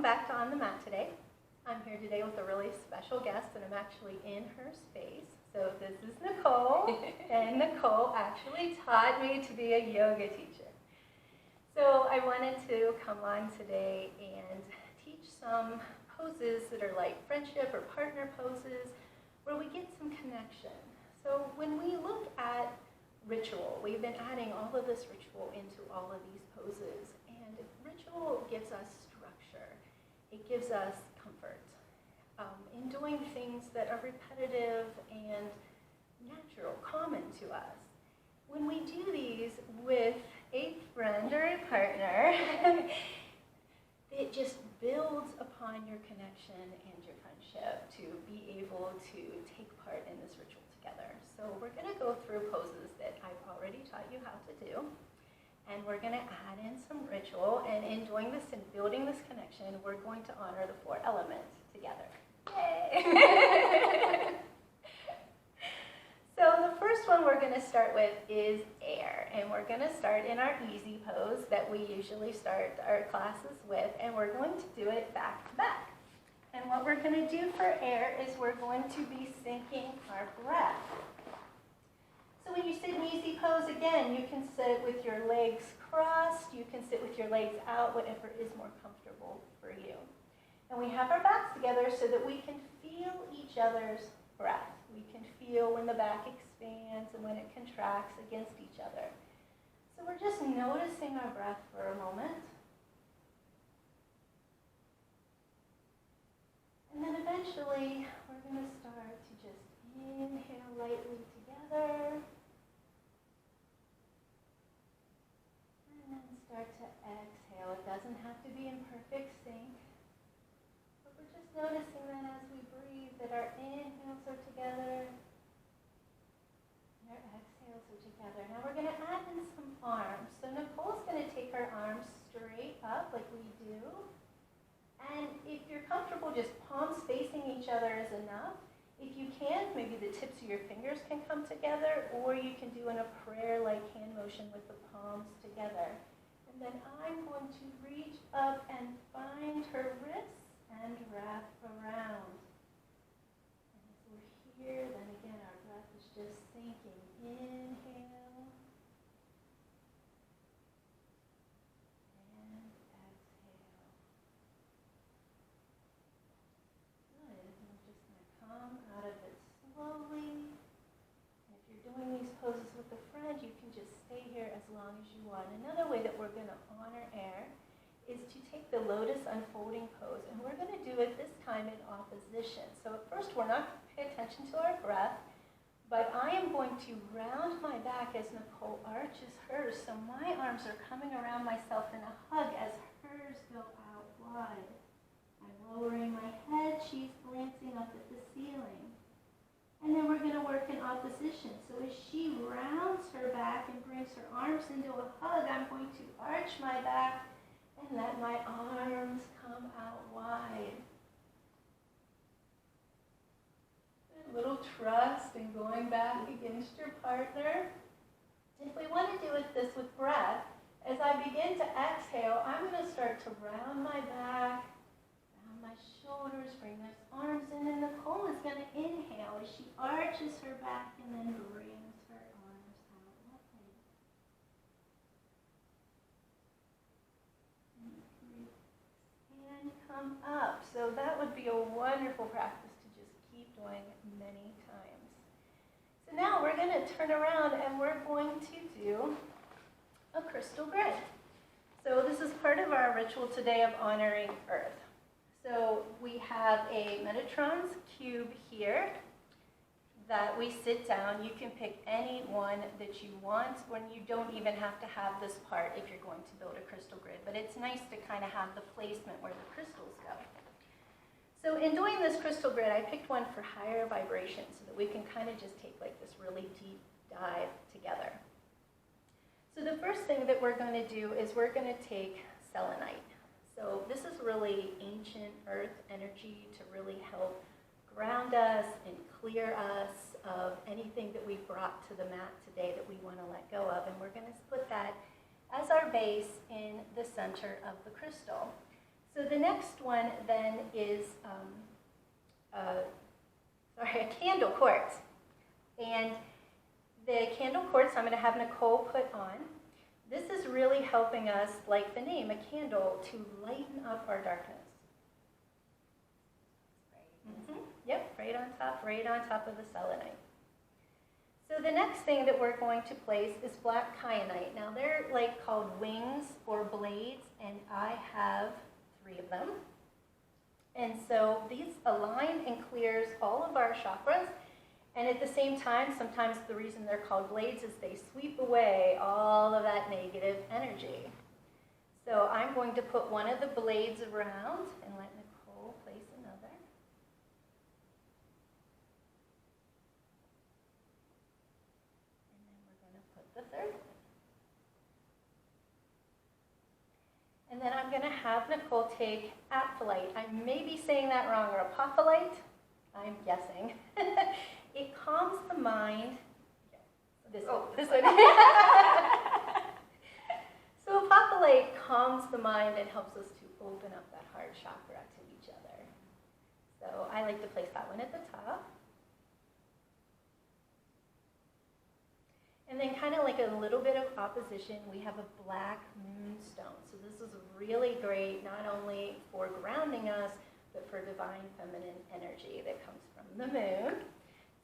back to On the Mat today. I'm here today with a really special guest, and I'm actually in her space. So this is Nicole, and Nicole actually taught me to be a yoga teacher. So I wanted to come on today and teach some poses that are like friendship or partner poses where we get some connection. So when we look at ritual, we've been adding all of this ritual into all of these poses, and ritual gives us structure. It gives us comfort in doing things that are repetitive and natural, common to us. When we do these with a friend or a partner, it just builds upon your connection and your friendship to be able to take part in this ritual together. So we're going to go through poses that I've already taught you how to do, and we're going to add in some ritual, and in doing this and building this connection, we're going to honor the 4 elements together. Yay! So the first one we're going to start with is air, and we're going to start in our easy pose that we usually start our classes with, and we're going to do it back to back. And what we're going to do for air is we're going to be syncing our breath. So when you sit in easy pose, again, you can sit with your legs crossed, you can sit with your legs out, whatever is more comfortable for you. And we have our backs together so that we can feel each other's breath. We can feel when the back expands and when it contracts against each other. So we're just noticing our breath for a moment. And then eventually, we're going to start to just inhale lightly together. And then start to exhale. It doesn't have to be in perfect sync. But we're just noticing that as we breathe, that our inhales are together and our exhales are together. Now we're going to add in some arms. So Nicole's going to take her arms straight up like we do. And if you're comfortable, just palms facing each other is enough. If you can, maybe the tips of your fingers can come together, or you can do in a prayer-like hand motion with the palms together. And then I'm going to reach up and find her wrists and wrap around. And as we're here, then again, our breath is just sinking. Inhale. And exhale. Good. And we're just going to come out of it slowly. And if you're doing these poses with a friend, you can just stay here as long as you want. Another way that we're going to honor air is to take the lotus unfolding pose, and we're going to do it this time in opposition. So at first we're not going to pay attention to our breath, but I am going to round my back as Nicole arches hers, so my arms are coming around myself in a hug as hers go out wide. I'm lowering my head, she's glancing up at the ceiling. And then we're going to work in opposition. So as she rounds her back and brings her arms into a hug, I'm going to arch my back and let my arms come out wide. A little trust in going back against your partner. If we want to do this with breath, as I begin to exhale, I'm going to start to round my back, round my shoulders, bring those arms in, and Nicole is going to inhale as she arches her back and then brings her arms out wide. And come up. So that would be a wonderful practice to just keep doing many times. So now we're going to turn around and we're going to do a crystal grid. So this is part of our ritual today of honoring Earth. So we have a Metatron's cube here that we sit down. You can pick any one that you want, when you don't even have to have this part if you're going to build a crystal grid, but it's nice to kind of have the placement where the crystals go. So in doing this crystal grid, I picked one for higher vibration so that we can kind of just take like this really deep dive together. So the first thing that we're going to do is we're going to take Selenite. So this is really ancient earth energy to really help ground us and clear us of anything that we brought to the mat today that we want to let go of. And we're going to put that as our base in the center of the crystal. So the next one then is a candle quartz. And the candle quartz I'm going to have Nicole put on. This is really helping us, like the name, a candle, to lighten up our darkness. Yep, right on top of the selenite. So the next thing that we're going to place is black kyanite. Now they're like called wings or blades, and I have 3 of them. And so these align and clears all of our chakras. And at the same time, sometimes the reason they're called blades is they sweep away all of that negative energy. So I'm going to put one of the blades around and let Nicole place another. And then we're going to put the third one. And then I'm going to have Nicole take Apophyllite. I may be saying that wrong, or Apophyllite. I'm guessing. It calms the mind. This one. So Apophyllite calms the mind and helps us to open up that heart chakra to each other. So I like to place that one at the top. And then kind of like a little bit of opposition, we have a black moonstone. So this is really great, not only for grounding us, but for divine feminine energy that comes from the moon.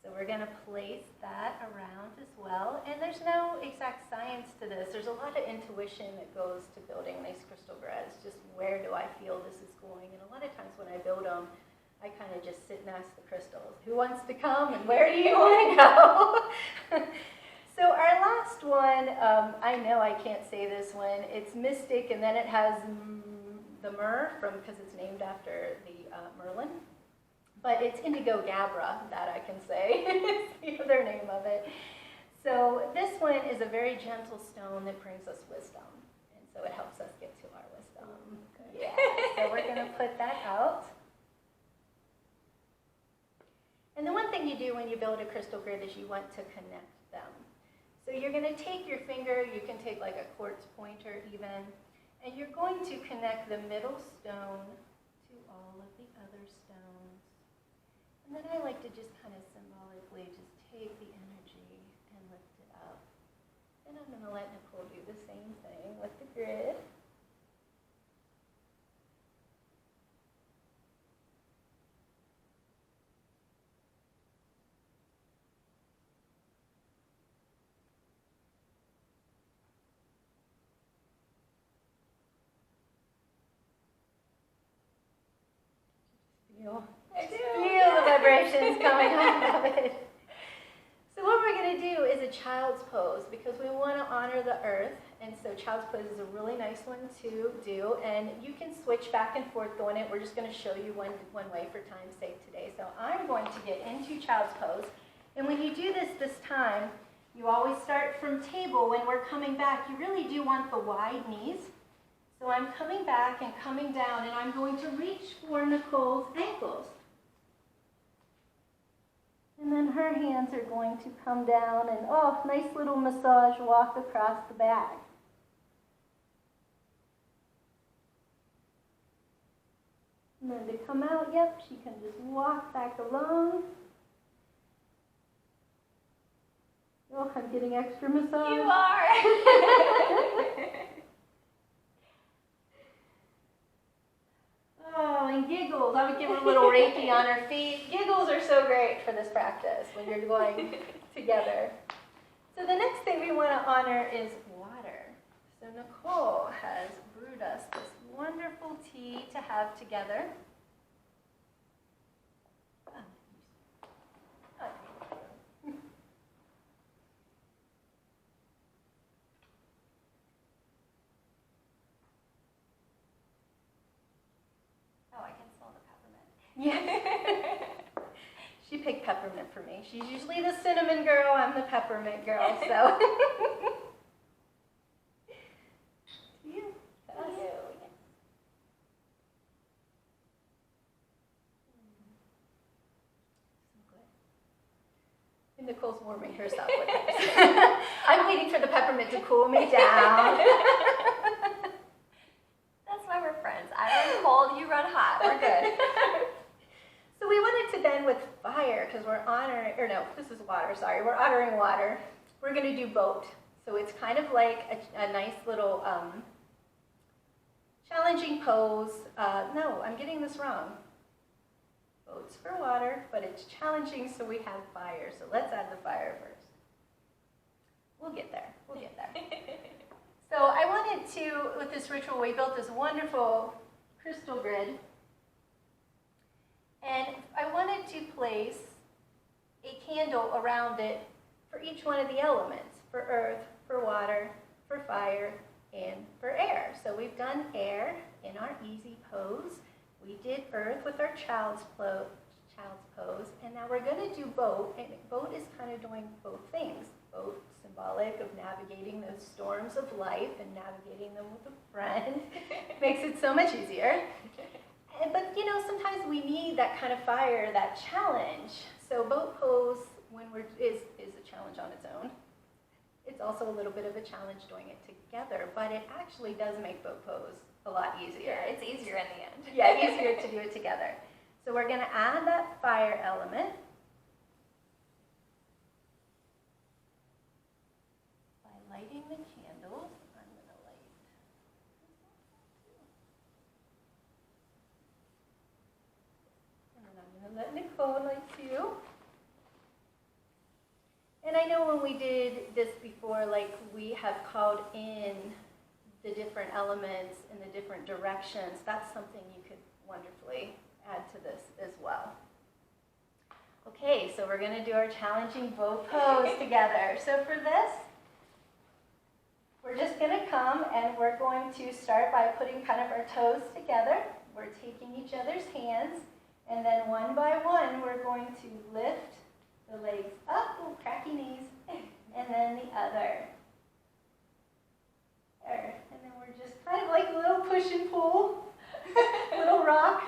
So we're going to place that around as well. And there's no exact science to this. There's a lot of intuition that goes to building these crystal grids. Just where do I feel this is going? And a lot of times when I build them, I kind of just sit and ask the crystals, who wants to come and where do you want to go? So our last one, I know I can't say this one. It's Mystic, and then it has the myrrh, because it's named after the Merlin. But it's Indigo Gabbra, that I can say, is the other name of it. So this one is a very gentle stone that brings us wisdom. And so it helps us get to our wisdom. Yeah. So we're going to put that out. And the one thing you do when you build a crystal grid is you want to connect them. So you're going to take your finger, you can take like a quartz pointer even, and you're going to connect the middle stone to all of the other stones. And then I like to just kind of symbolically just take the energy and lift it up. And I'm going to let Nicole do the same thing with the grid. Feel the vibrations coming off of it. So what we're going to do is a child's pose, because we want to honor the earth. And so child's pose is a really nice one to do. And you can switch back and forth going it. We're just going to show you one way for time's sake today. So I'm going to get into child's pose. And when you do this time, you always start from table. When we're coming back, you really do want the wide knees. So I'm coming back and coming down, and I'm going to reach for Nicole's ankles. And then her hands are going to come down and, oh, nice little massage walk across the back. And then to come out, yep, she can just walk back alone. Oh, I'm getting extra massage. You are! Oh, and giggles. I would give her a little Reiki on her feet. Giggles are so great for this practice when you're going together. So the next thing we want to honor is water. So Nicole has brewed us this wonderful tea to have together. Yeah. She picked peppermint for me. She's usually the cinnamon girl. I'm the peppermint girl. So. Yeah. And Nicole's warming herself with it. I'm waiting for the peppermint to cool me down. That's why we're friends. I run cold, you run hot. We're good. So we wanted to then with fire, because we're honoring, or no, this is water, sorry, we're honoring water. We're going to do boat. So it's kind of like a nice little challenging pose. No, I'm getting this wrong. Boats for water, but it's challenging, so we have fire. So let's add the fire first. We'll get there. We'll get there. So I wanted to, with this ritual, we built this wonderful crystal grid. And I wanted to place a candle around it for each one of the elements, for earth, for water, for fire, and for air. So we've done air in our easy pose. We did earth with our child's pose, and now we're going to do boat, and boat is kind of doing both things. Boat, symbolic of navigating those storms of life and navigating them with a friend. Makes it so much easier. But, you know, sometimes we need that kind of fire, that challenge. So boat pose is a challenge on its own. It's also a little bit of a challenge doing it together, but it actually does make boat pose a lot easier. Yeah, it's easier in the end. Yeah, easier to do it together. So we're going to add that fire element by lighting the candles. I'm going to light. And then I'm going to let Nicole light too. And I know when we did this before, like we have called in the different elements in the different directions. That's something you could wonderfully add to this as well. Okay, so we're going to do our challenging boat pose together. So for this, we're just going to come and we're going to start by putting kind of our toes together. We're taking each other's hands, and then one by one, we're going to lift the legs up, ooh, cracky knees, and then the other. There. And then we're just kind of like a little push and pull, little rock.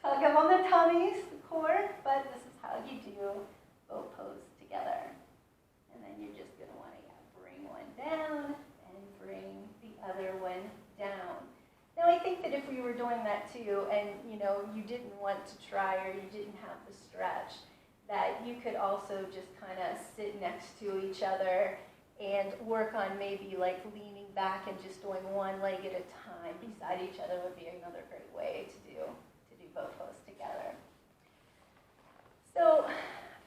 Tug them on the tummies, the core, but this is how you do boat pose together. And then you're just going to want to bring one down and bring the other one down. Now I think that if we were doing that too, and you know, you didn't want to try or you didn't have the stretch, that you could also just kind of sit next to each other and work on maybe like leaning back and just doing one leg at a time beside each other would be another great way to do both pose together. So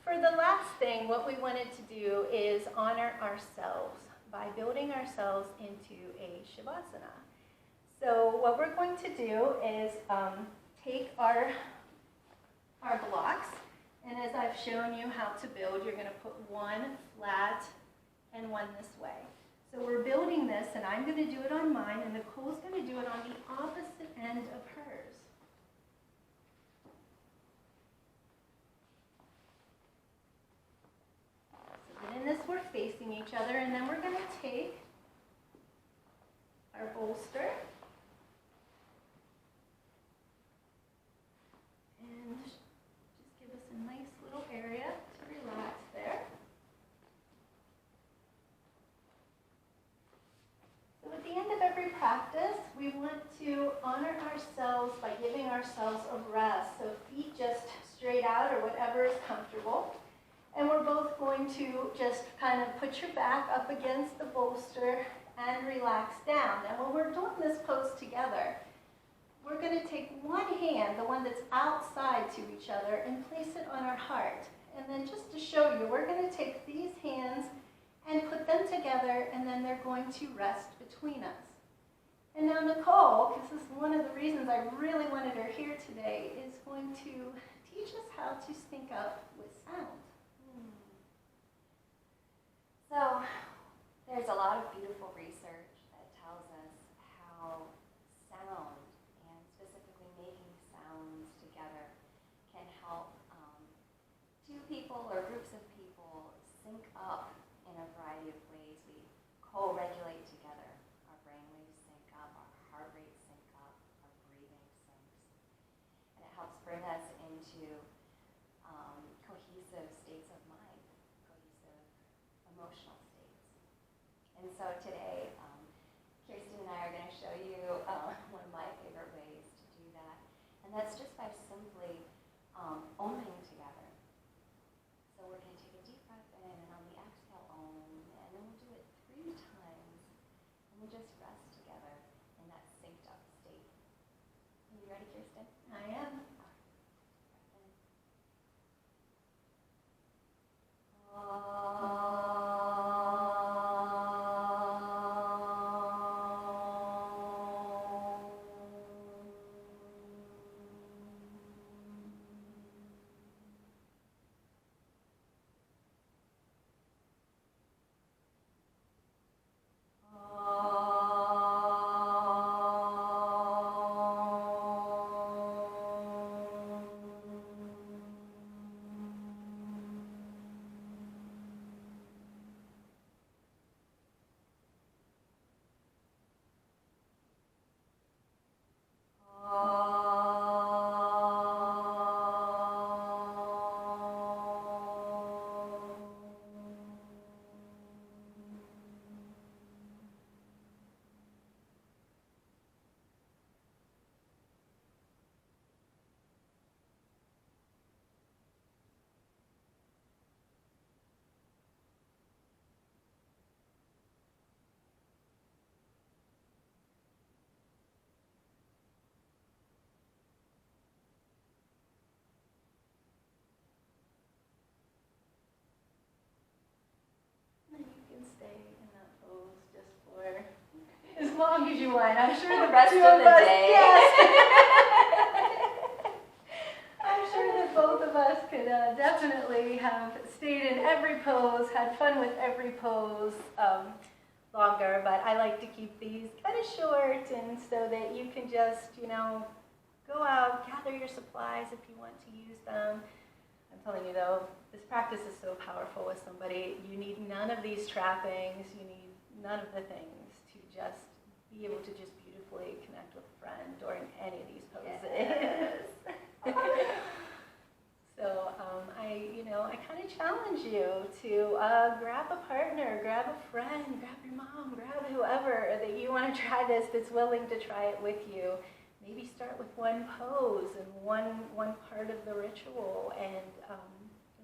for the last thing, what we wanted to do is honor ourselves by building ourselves into a Shavasana. So what we're going to do is take our blocks, and as I've shown you how to build, you're going to put one flat and one this way. So we're building this, and I'm going to do it on mine, and Nicole's going to do it on the opposite end of hers. So then in this, we're facing each other, and then we're going to take our bolster and just give us a nice little area to relax there. So at the end of every practice, we want to honor ourselves by giving ourselves a rest. So feet just straight out or whatever is comfortable. And we're both going to just kind of put your back up against the bolster and relax down. And when we're doing this pose together, we're going to take one hand, the one that's outside to each other, and place it on our heart. And then just to show you, we're going to take these hands and put them together, and then they're going to rest between us. And now Nicole, because this is one of the reasons I really wanted her here today, is going to teach us how to sync up with sound. So there's a lot of beautiful research that tells us how sound, and specifically making sounds together, can help two people or groups of people sync up in a variety of ways. We co-regulate together. Our brainwaves sync up, our heart rate sync up, our breathing syncs. And it helps bring us into cohesive states of mind, cohesive emotional states. And so today, Kirsten and I are going to show you one of my favorite ways And that's just by simply owning together. So we're going to take a deep breath in, and on the exhale, own, and then we'll do it 3 times, and we'll just rest together in that synced up state. Are you ready, Kirsten? I am. Stay in that pose just for as long as you want. I'm sure the rest of the day. Yes. I'm sure that both of us could definitely have stayed in every pose, had fun with every pose longer, but I like to keep these kind of short and so that you can just, go out, gather your supplies if you want to use them. I'm telling you though, this practice is so powerful with somebody. You need none of these trappings. You need none of the things to just be able to just beautifully connect with a friend or in any of these poses. Yes. So I kind of challenge you to grab a partner, grab a friend, grab your mom, grab whoever that you want to try this that's willing to try it with you. Maybe start with one pose and one part of the ritual and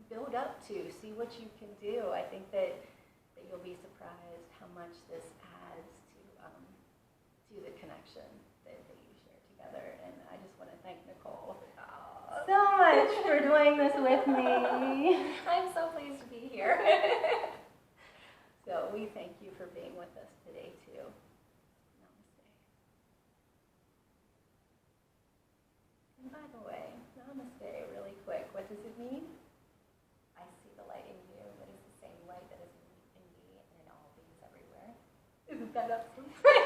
build up to, see what you can do. I think that you'll be surprised how much this adds to the connection that you share together. And I just want to thank Nicole so much for doing this with me. I'm so pleased to be here. So we thank you for being with us today too. Namaste. And by the way, namaste really quick. What does it mean? I see the light in you, that is the same light that is in me and in all beings everywhere. Isn't that awesome?